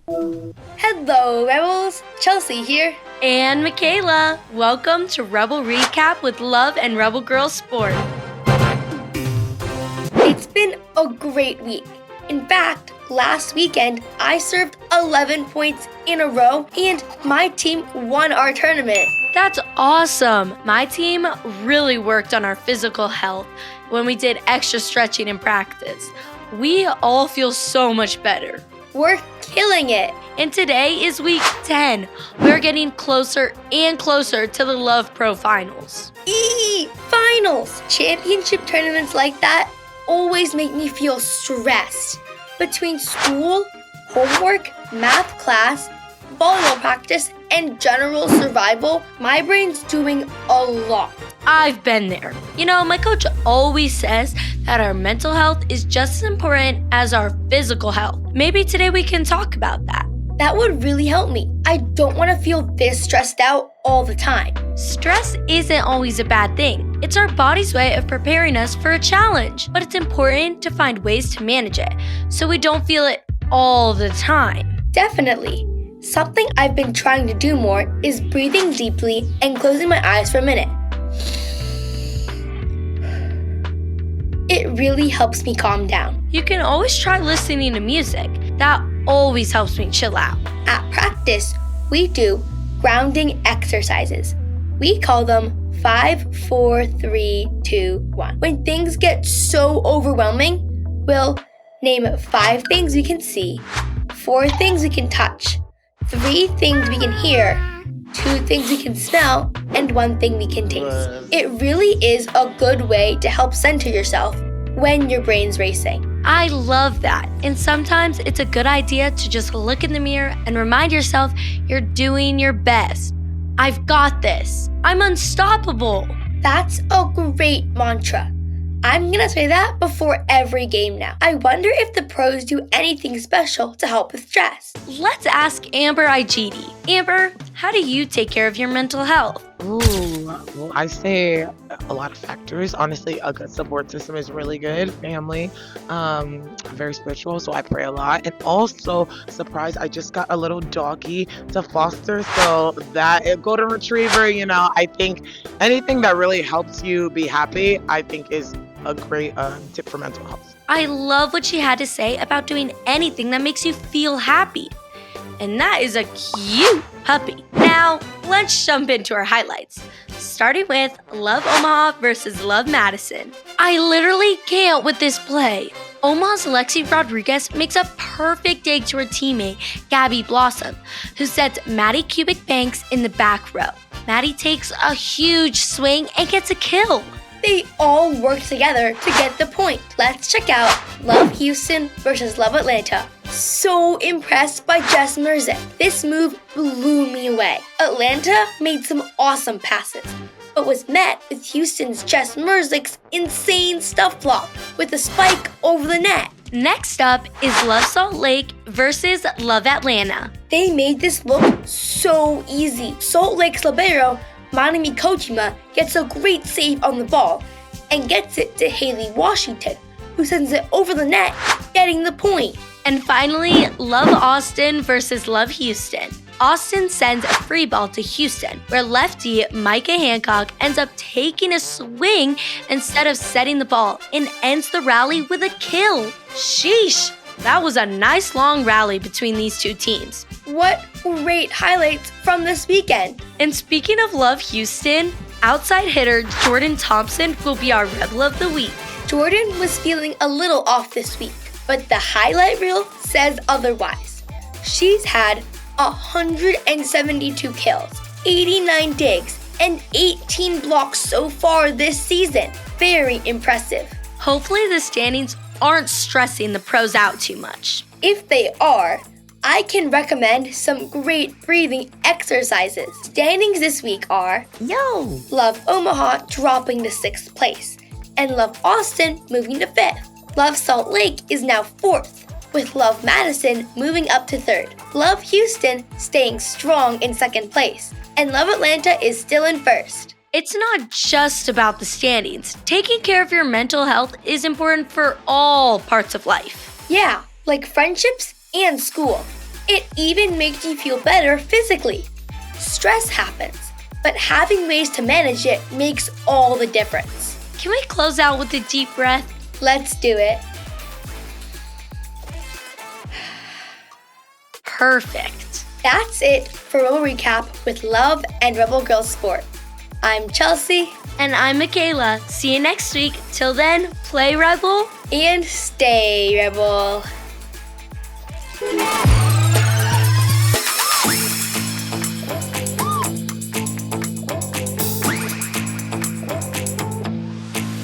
Hello, Rebels! Chelsea here. And Makayla, welcome to Rebel Recap with Love and Rebel Girls Sport. It's been a great week. In fact, last weekend, I served 11 points in a row and my team won our tournament. That's awesome. My team really worked on our physical health when we did extra stretching in practice. We all feel so much better. We're killing it. And today is week 10. We're getting closer and closer to the Love Pro Finals. Finals! Championship tournaments like that always make me feel stressed. Between school, homework, math class, volleyball practice, and general survival, my brain's doing a lot. I've been there. You know, my coach always says that our mental health is just as important as our physical health. Maybe today we can talk about that. That would really help me. I don't want to feel this stressed out all the time. Stress isn't always a bad thing. It's our body's way of preparing us for a challenge. But it's important to find ways to manage it so we don't feel it all the time. Definitely. Something I've been trying to do more is breathing deeply and closing my eyes for a minute. It really helps me calm down. You can always try listening to music. That always helps me chill out. At practice, we do grounding exercises. We call them 5, 4, 3, 2, 1. When things get so overwhelming, we'll name 5 things we can see, 4 things we can touch, 3 things we can hear, 2 things we can smell, and 1 thing we can taste. It really is a good way to help center yourself when your brain's racing. I love that. And sometimes it's a good idea to just look in the mirror and remind yourself you're doing your best. I've got this. I'm unstoppable. That's a great mantra. I'm gonna say that before every game now. I wonder if the pros do anything special to help with stress. Let's ask Amber Igidi. Amber, how do you take care of your mental health? Well, I say a lot of factors. Honestly, a good support system is really good. Family, I'm very spiritual, so I pray a lot. And also, surprise, I just got a little doggy to foster, so that golden retriever, I think anything that really helps you be happy, I think is a great tip for mental health. I love what she had to say about doing anything that makes you feel happy. And that is a cute puppy. Now, let's jump into our highlights. Starting with Love Omaha versus Love Madison. I literally can't with this play. Omaha's Lexi Rodriguez makes a perfect dig to her teammate, Gabby Blossom, who sets Maddie Cubic Banks in the back row. Maddie takes a huge swing and gets a kill. They all work together to get the point. Let's check out Love Houston versus Love Atlanta. So impressed by Jess Merzick. This move blew me away. Atlanta made some awesome passes, but was met with Houston's Jess Merzick's insane stuff flop with a spike over the net. Next up is Love Salt Lake versus Love Atlanta. They made this look so easy. Salt Lake's libero, Manami Kojima, gets a great save on the ball and gets it to Haley Washington, who sends it over the net, getting the point. And finally, Love Austin versus Love Houston. Austin sends a free ball to Houston, where lefty Micah Hancock ends up taking a swing instead of setting the ball and ends the rally with a kill. Sheesh, that was a nice long rally between these two teams. What great highlights from this weekend. And speaking of Love Houston, outside hitter Jordan Thompson will be our Rebel of the Week. Jordan was feeling a little off this week, but the highlight reel says otherwise. She's had 172 kills, 89 digs, and 18 blocks so far this season. Very impressive. Hopefully the standings aren't stressing the pros out too much. If they are, I can recommend some great breathing exercises. Standings this week are Love Omaha dropping to 6th place, and Love Austin moving to 5th. Love Salt Lake is now 4th, with Love Madison moving up to 3rd. Love Houston staying strong in 2nd place, and Love Atlanta is still in 1st. It's not just about the standings. Taking care of your mental health is important for all parts of life. Yeah, like friendships and school. It even makes you feel better physically. Stress happens, but having ways to manage it makes all the difference. Can we close out with a deep breath? Let's do it. Perfect. That's it for Rebel Recap with Love and Rebel Girls Sport. I'm Chelsea. And I'm Makayla. See you next week. Till then, play Rebel And stay Rebel.